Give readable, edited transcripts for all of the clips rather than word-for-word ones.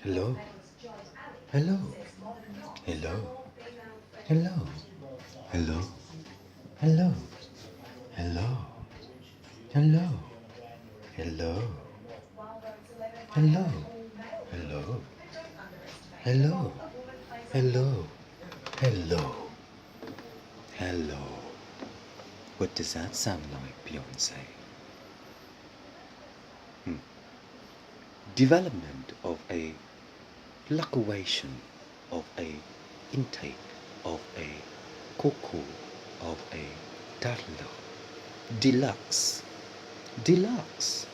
Hello. Hello. Hello. Hello. Hello. Hello. Hello. Hello. Hello. Hello. Hello. Hello. Hello. Hello. Hello. What does that sound like, Beyonce? Development of a fluctuation of a intake of a cocoa of a toddler. Deluxe. Deluxe.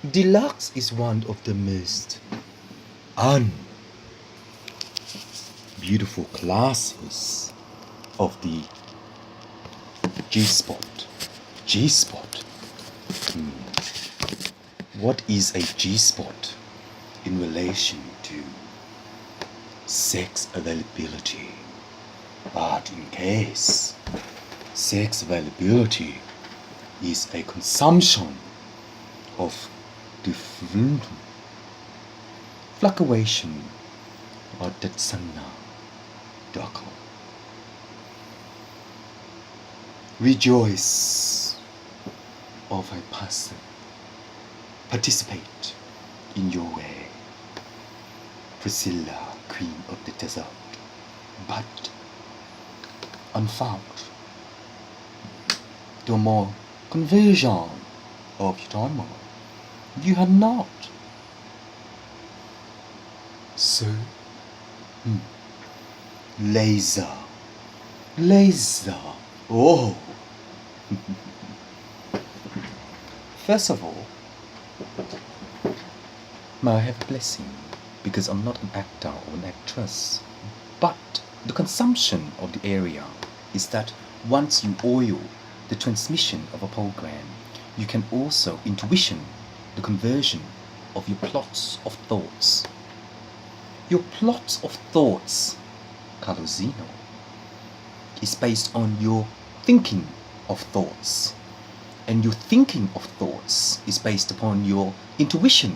Deluxe is one of the most unbeautiful classes of the G-spot. G-spot. What is a G-spot in relation to sex availability? But in case sex availability is a consumption of different fluctuation or Datsana.com. Rejoice of a person. Participate in your way. Priscilla, queen of the desert, but unfound. The more conversion of your time, you had not. So, laser, oh. First of all, may I have a blessing, because I'm not an actor or an actress, but the consumption of the area is that once you oil the transmission of a program, you can also intuition the conversion of your plots of thoughts. Your plots of thoughts, Carlosino, is based on your thinking of thoughts. And your thinking of thoughts is based upon your intuition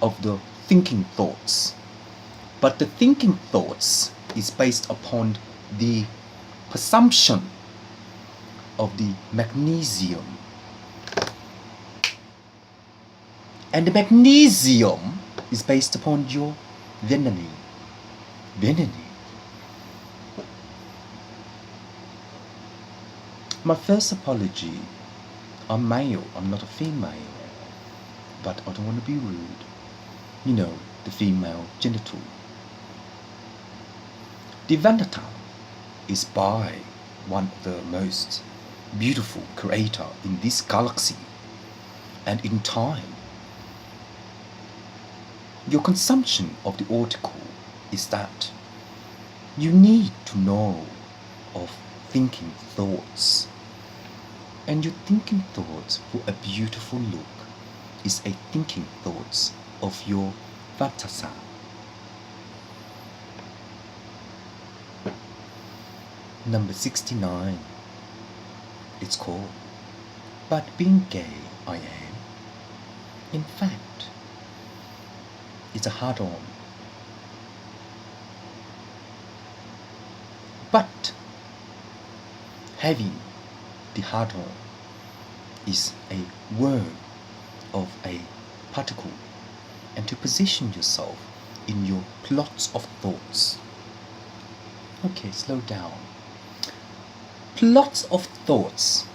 of the thinking thoughts. But the thinking thoughts is based upon the presumption of the magnesium. And the magnesium is based upon your venene. My first apology, I'm male, I'm not a female. But I don't want to be rude. You know, the female genital. Devantata is by one of the most beautiful creator in this galaxy. And in time, your consumption of the article is that you need to know of thinking thoughts. And your thinking thoughts for a beautiful look is a thinking thoughts of your Vatasa. Number 69. It's called But Being Gay I Am. In fact, it's a hard-on. But having the hard-on is a worm of a particle, and to position yourself in your plots of thoughts. Okay, slow down. Plots of thoughts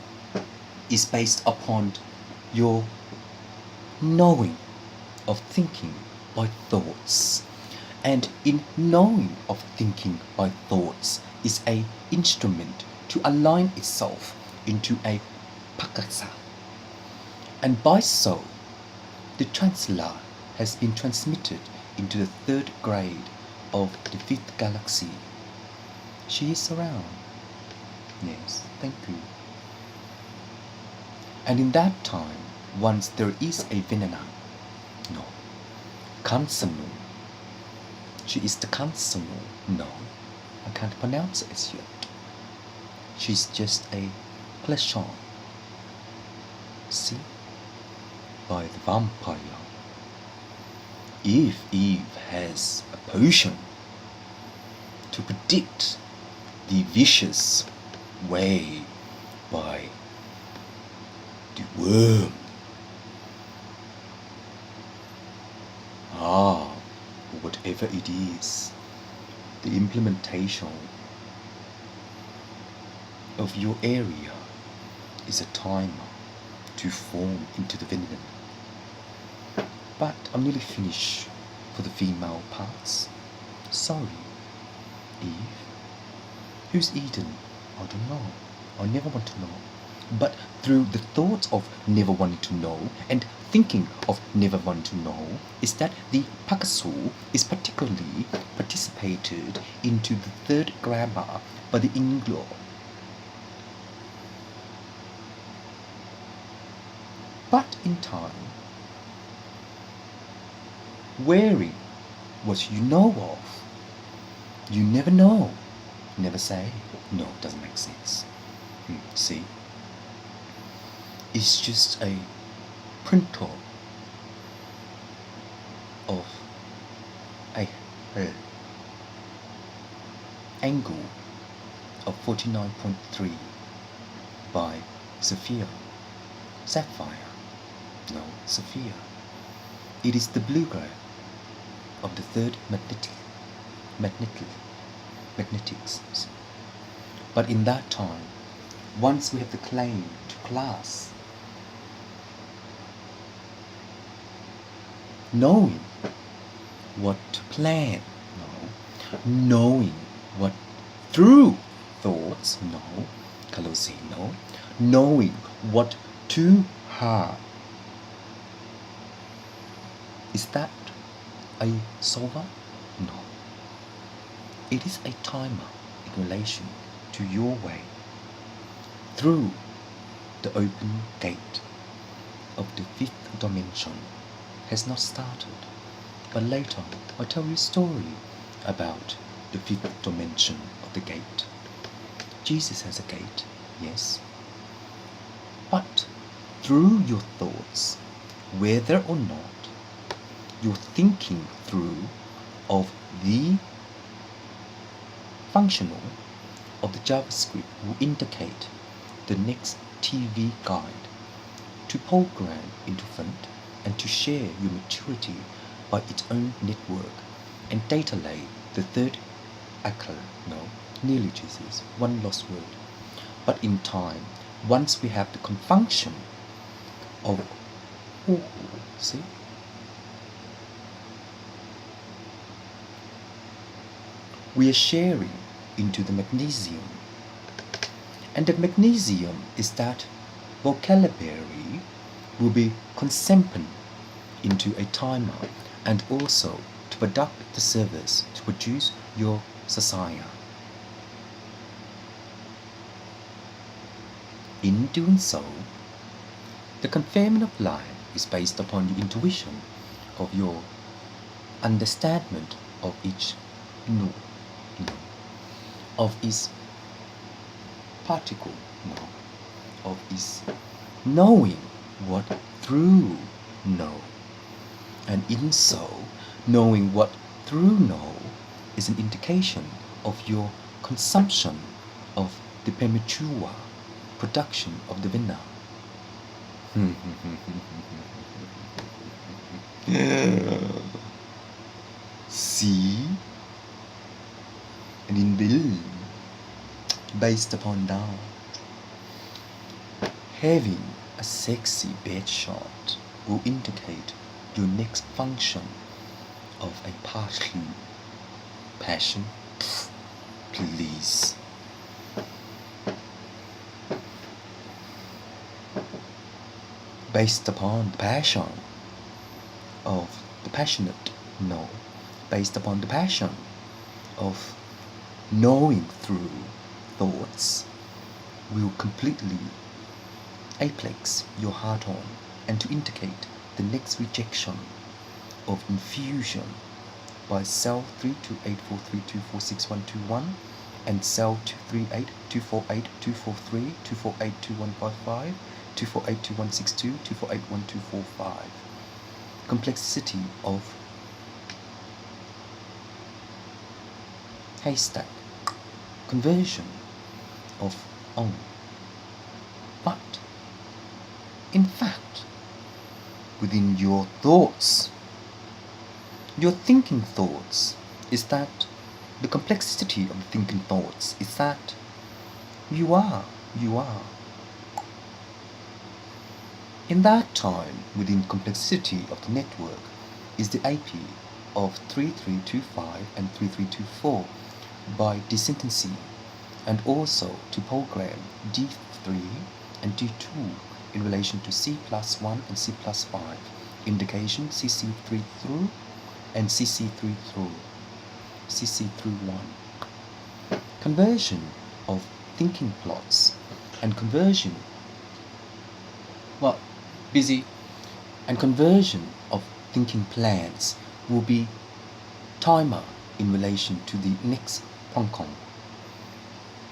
is based upon your knowing of thinking by thoughts. And in knowing of thinking by thoughts is a instrument to align itself into a pakasa. And by so, the Chancellor has been transmitted into the 3rd grade of the 5th galaxy. She is around. Yes, thank you. And in that time, once there is a Venena, no, Kansanu. She is the Kansanu. No, I can't pronounce it as yet. She's just a Kleshon. See? By the vampire. If Eve has a potion to predict the vicious way by the worm, whatever it is, the implementation of your area is a timer to form into the venom. But I'm nearly finished for the female parts. Sorry, Eve. Who's Eden? I don't know. I never want to know. But through the thoughts of never wanting to know and thinking of never wanting to know is that the Pakasu is particularly participated into the third grammar by the Inglo. But in time, wearing what you know of, you never know. Never say. No, it doesn't make sense. See? It's just a printer of a angle of 49.3 by Sapphire. No, Sapphire. It is the blue graph of the third magnetics. But in that time, once we have the claim to class, knowing what to plan, no, knowing what through thoughts, no, Kalosi, no, knowing what to have. Is that a solver? No. It is a timer in relation to your way through the open gate of the fifth dimension has not started. But later I'll tell you a story about the fifth dimension of the gate. Jesus has a gate, yes. But through your thoughts, whether or not you're thinking through of the functional of the JavaScript will indicate the next TV guide to program into front and to share your maturity by its own network and data lay the third acre, no, nearly Jesus, one lost word. But in time, once we have the confunction of, see, we are sharing into the magnesium. And the magnesium is that vocabulary will be consumption into a timer and also to conduct the service to produce your society. In doing so, the confinement of life is based upon the intuition of your understanding of each of its particle, of its knowing what through know. And in so, knowing what through know is an indication of your consumption of the premature production of the Vina. See? And in build, based upon that, having a sexy bed shot will indicate your next function of a partly passion. Please. Based upon the passion of the passionate, no. Based upon the passion of knowing through thoughts will completely aplex your heart on and to indicate the next rejection of infusion by cell 32843246121 and cell 238248243 2482155 2482162 2481245. Complexity of haystack, conversion of on. But in fact, within your thoughts, your thinking thoughts, is that the complexity of the thinking thoughts is that you are. In that time, within complexity of the network, is the IP of 3325 and 3324 by desentency, and also to program D3 and D2 in relation to C+1 and C+5, indication CC3 through and CC3 through, CC through 1. Conversion of thinking plots and conversion, busy, and conversion of thinking plans will be timer in relation to the next PONCON.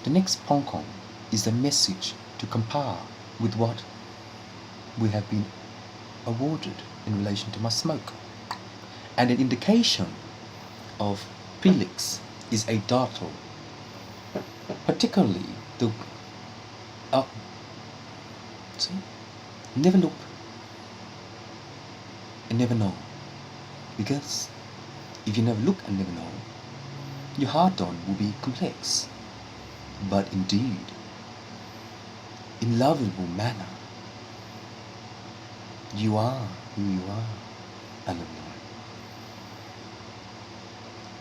The next PONCON is a message to compare with what we have been awarded in relation to my smoke. And an indication of prelix is a datum, particularly the never look and never know, because if you never look and never know, your hard-on will be complex, but indeed in lovable manner you are who you are, alumni.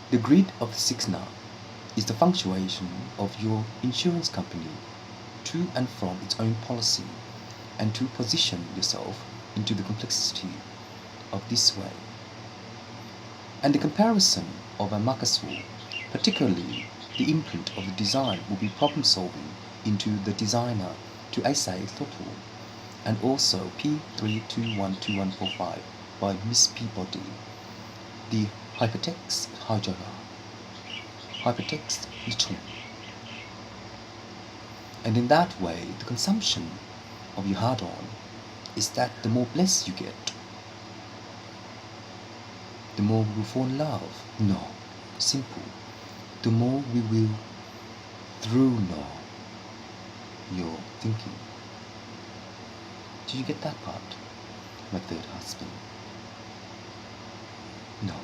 The grid of the Cigna is the punctuation of your insurance company to and from its own policy, and to position yourself into the complexity of this way. And the comparison of a Makaswu, particularly the imprint of the design, will be problem solving into the designer to Isai Thotul, and also P3212145 by Miss Peabody, the hypertext Hajara, hypertext Lichung. And in that way, the consumption of your hard-on is that the more blessed you get, the more we will fall in love. No, simple. The more we will through know your thinking. Did you get that part? My third husband. No.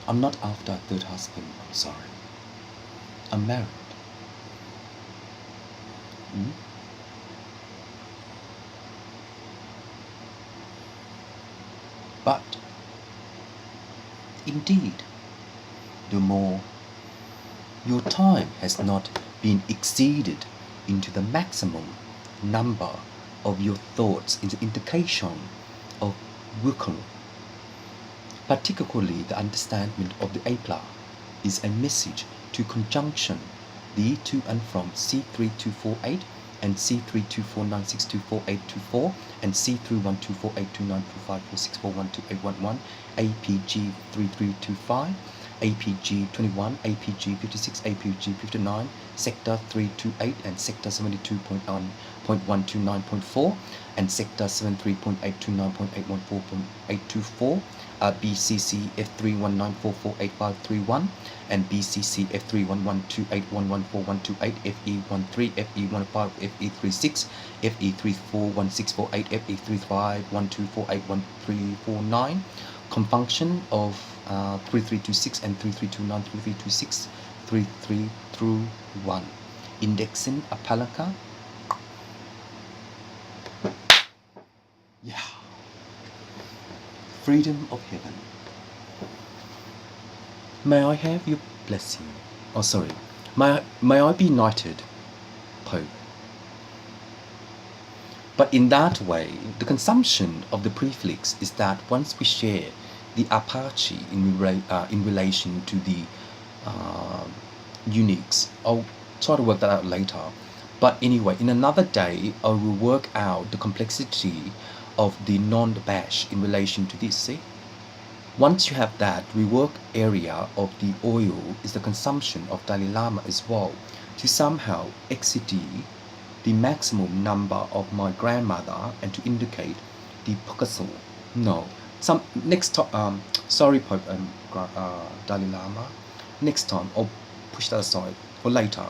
I'm not after a third husband, I'm sorry. I'm married. But indeed, the more your time has not been exceeded into the maximum number of your thoughts in the indication of Wukong, particularly the understanding of the Apla is a message to conjunction the to and from C3248 and C3249624824 and C312482925464128111, APG 3325, APG 21, APG 56, APG 59, Sector 328 and Sector 72.1.129.4 and Sector 73.829.814.824, BCC F319448531 and BCC F31128114128, FE13, FE15, FE36, FE341648, FE3512481349, conjunction of 3326 and 3329, 3326, 33 through 1. Indexing Apalaka. Yeah. Freedom of heaven. May I have your blessing? Oh, sorry. May I be knighted, Pope? But in that way, the consumption of the prefix is that once we share the Apache in relation to the Unix, I'll try to work that out later. But anyway, in another day, I will work out the complexity of the non-bash in relation to this, see? Once you have that, rework area of the oil is the consumption of Dalai Lama as well, to somehow exceed the maximum number of my grandmother and to indicate the Picasso. No. Sorry, Pope Dalai Lama. next time, or push that aside for later.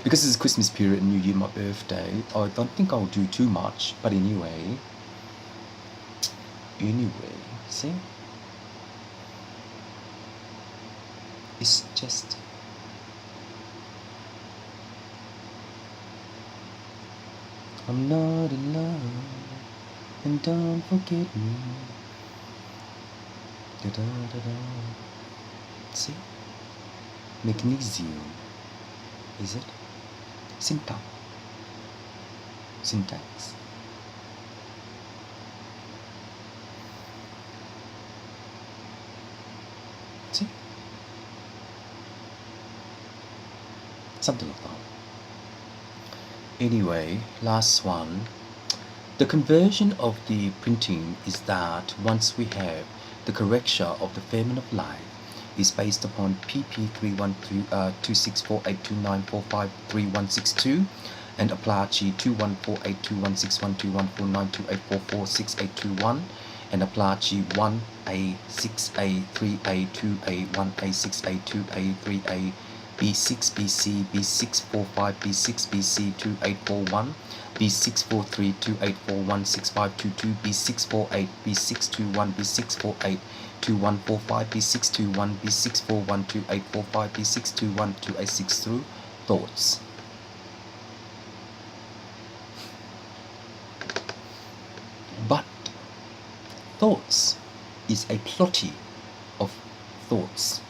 Because it's Christmas period and New Year, my birthday, I don't think I'll do too much. But anyway, see, it's just I'm not in love, and don't forget me. Da da da da. See, magnesium. Is it? Syntax. See? Something like that. Anyway, last one. The conversion of the printing is that once we have the correcture of the feminine of life is based upon PP 312648294533162 and Aplachi 214821612149284468821 and Aplachi 1A6A3A2A1A6A2A3A B6 BC B645 B6 BC 2841 B643 2841 6522 B648 B621 B648 2145 B621 B641 2845 B621 2863 thoughts. But thoughts is a plotty of thoughts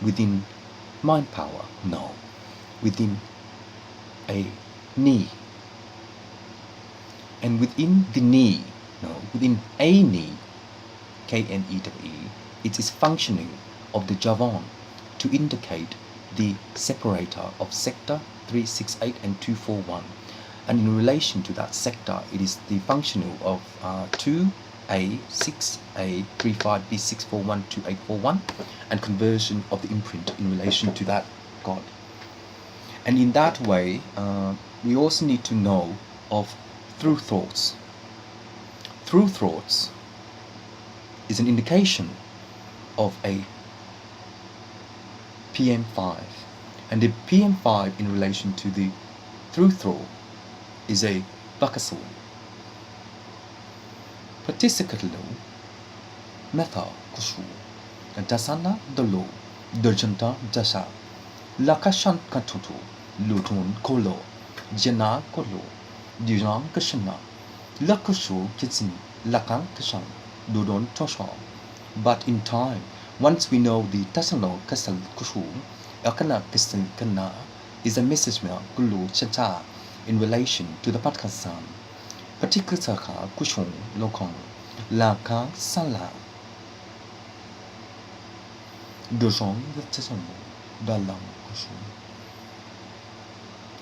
within mind power, no, within a knee, and within the knee, no, within a knee, K-N-E-W-E, it is functioning of the Javon to indicate the separator of sector 368 and 241, and in relation to that sector, it is the functional of 2A, 6A, 35, B6, 41, 2841, and conversion of the imprint in relation to that God. And in that way, we also need to know of through thoughts. Through thoughts is an indication of a PM5, and the PM5 in relation to the through thought is a Bakasul. Participatlu Metha Kushu Dasana Dolo Durjanta Dasha Lakashan Katutu Lutun Kolo Jana Kolo Dujan Kashana Lakushu Kitsin Lakan Kashan Dudon Tosha. But in time, once we know the Tasano Kasal Kushu Akana Kistin Kana is a message Gulu Chata in relation to the Patkasan. Patikutaka Kushon Lokong Laka Sala Dojon the Tasano Dalam Kushon.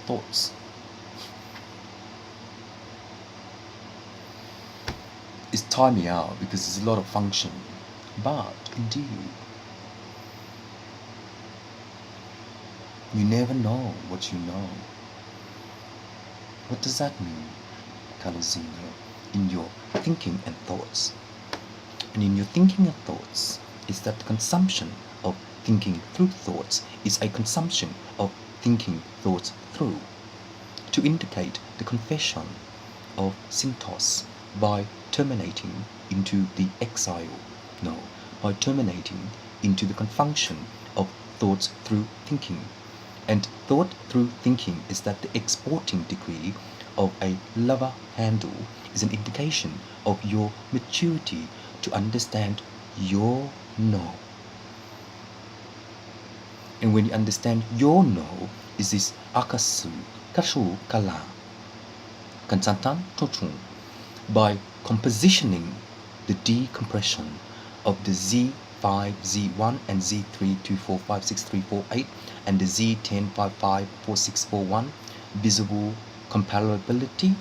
Thoughts. It's timing out because there's a lot of function, but indeed you never know what you know. What does that mean, Kalozino, in your thinking and thoughts? And in your thinking and thoughts is that the consumption of thinking through thoughts is a consumption of thinking thoughts through, to indicate the confession of syntos by terminating into the exile, no, by terminating into the confunction of thoughts through thinking. And thought through thinking is that the exporting degree of a lava handle is an indication of your maturity to understand your no. And when you understand your no, is this akasu, kashu kala, kansantan tochun, by compositioning the decompression of the Z5, Z1 and Z3, 2456348 and the Z10554641 visible comparability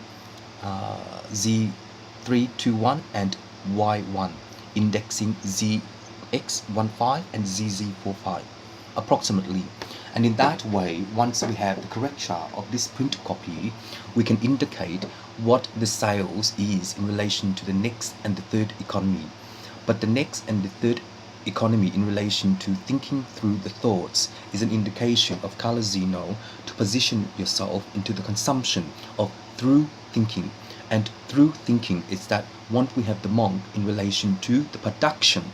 Z321 and Y1 indexing ZX15 and ZZ45 approximately. And in that way, once we have the correcture of this print copy, we can indicate what the sales is in relation to the next and the third economy. But the next and the third economy in relation to thinking through the thoughts is an indication of Kalasino to position yourself into the consumption of through thinking. And through thinking is that once we have the monk in relation to the production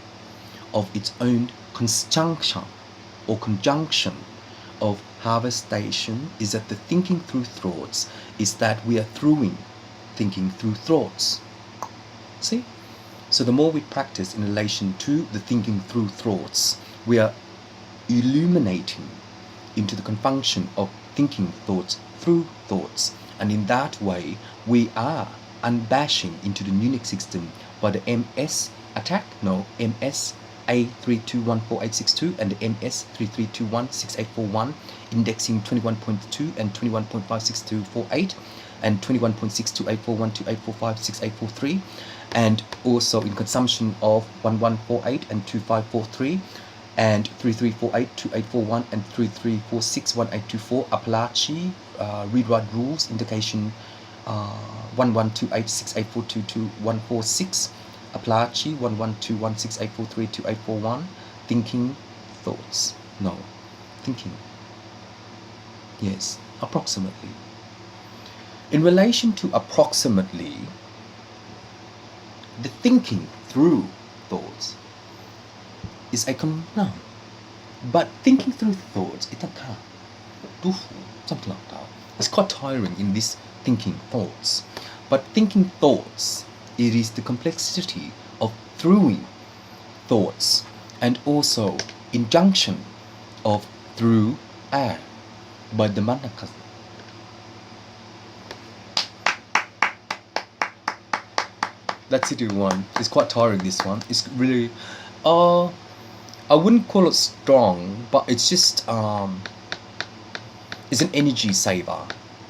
of its own conjunction or conjunction of harvestation, is that the thinking through thoughts is that we are thinking through thoughts. See? So the more we practice in relation to the thinking through thoughts, we are illuminating into the conjunction of thinking thoughts through thoughts. And in that way, we are unbashing into the Unix system by the MS attack, no, MS A321486 and the MS 33216841, indexing 21.2 and 21.56248 and 21.6284128456843, and also in consumption of 1148 and 2543 and 3348 2841 and 3346 1824 Appalachi read-write rules indication 112868422146 Appalachi 112168432841 thinking thoughts, no, thinking, yes, approximately. In relation to approximately, the thinking through thoughts is a noun, but thinking through thoughts is something like that. It's quite tiring in this thinking thoughts, but thinking thoughts, it is the complexity of throughing thoughts and also injunction of through air by the Manakas. That's it, one. It's quite tiring, this one. It's really I wouldn't call it strong, but it's just it's an energy saver.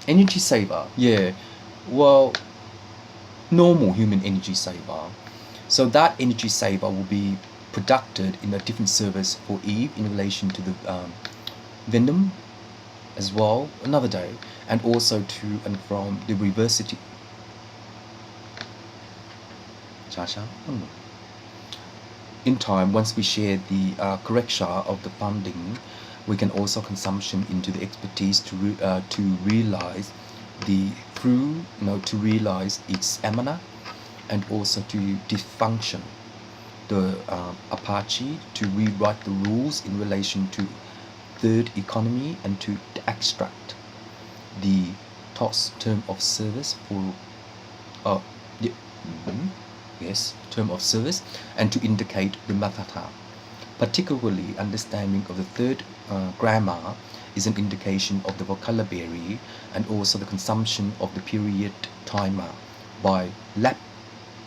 Energy saver, yeah. Well, normal human energy saver. So that energy saver will be produced in a different service for Eve in relation to the Venom as well another day, and also to and from the reversity. In time, once we share the correct share of the funding, we can also consumption into the expertise to realize the to realize its amana, and also to defunction the Apache, to rewrite the rules in relation to third economy, and to extract the TOS term of service for yes, term of service, and to indicate the Matata. Particularly, understanding of the third grammar is an indication of the vocabulary and also the consumption of the period timer by lap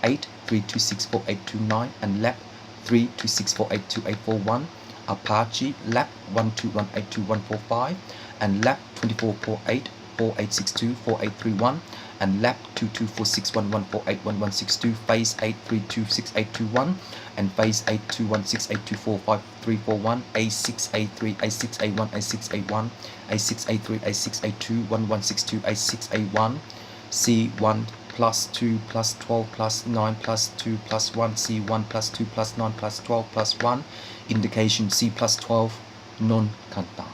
832648229 and lap 326482841, Apache lap 121821145 and lap 244848624831 and lap 224611481162, phase 8326821 and phase 82168245341, A6 A3 A6 A1 A6 A1 A6 A3 A6 A2 1162 A6 A1 C1 plus 2 plus 12 plus 9 plus 2 plus 1 C1 plus 2 plus 9 plus 12 plus 1, indication C plus 12 non-kanta.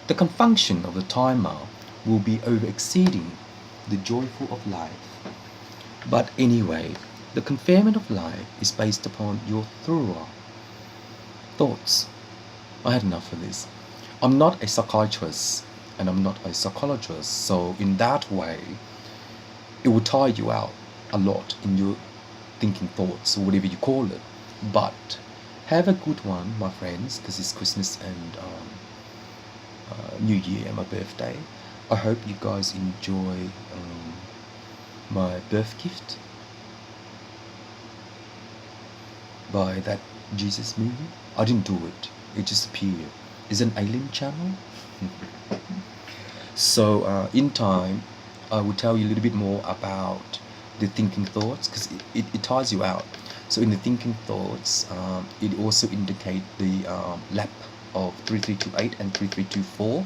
The confunction of the timer will be over-exceeding the joyful of life. But anyway, the conferment of life is based upon your thorough thoughts. I had enough of this. I'm not a psychiatrist and I'm not a psychologist, so in that way, it will tire you out a lot in your thinking thoughts, or whatever you call it. But have a good one, my friends, because it's Christmas and New Year and my birthday. I hope you guys enjoy my birth gift by that Jesus movie. I didn't do it, it just appeared. It's an alien channel. So in time I will tell you a little bit more about the thinking thoughts, because it tires you out. So in the thinking thoughts, it also indicate the lap of 3328 and 3324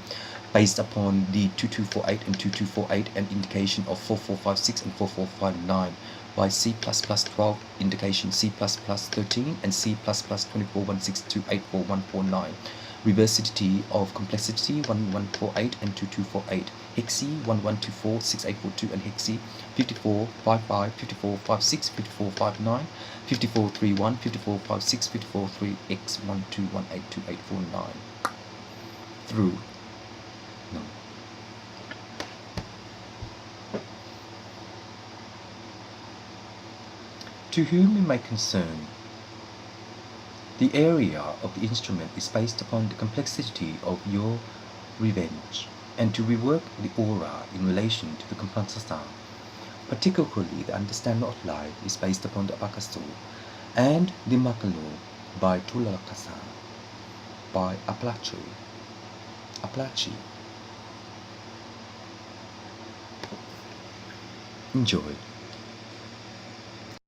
based upon the 2248 and 2248, and indication of 4456 and 4459 by C++12 indication C++13 and C++2416284149. Reversity of complexity 1148 and 2248. Hexe 11246842 and Hexe 5455, 5456, 5459, 5431, 5456, 543X12182849. Through. No. To whom it may concern, the area of the instrument is based upon the complexity of your revenge, and to rework the aura in relation to the Compensata. Particularly, the understanding of life is based upon the Abakaso and the Makalo by Tulalakasa, by Aplachi. Enjoy.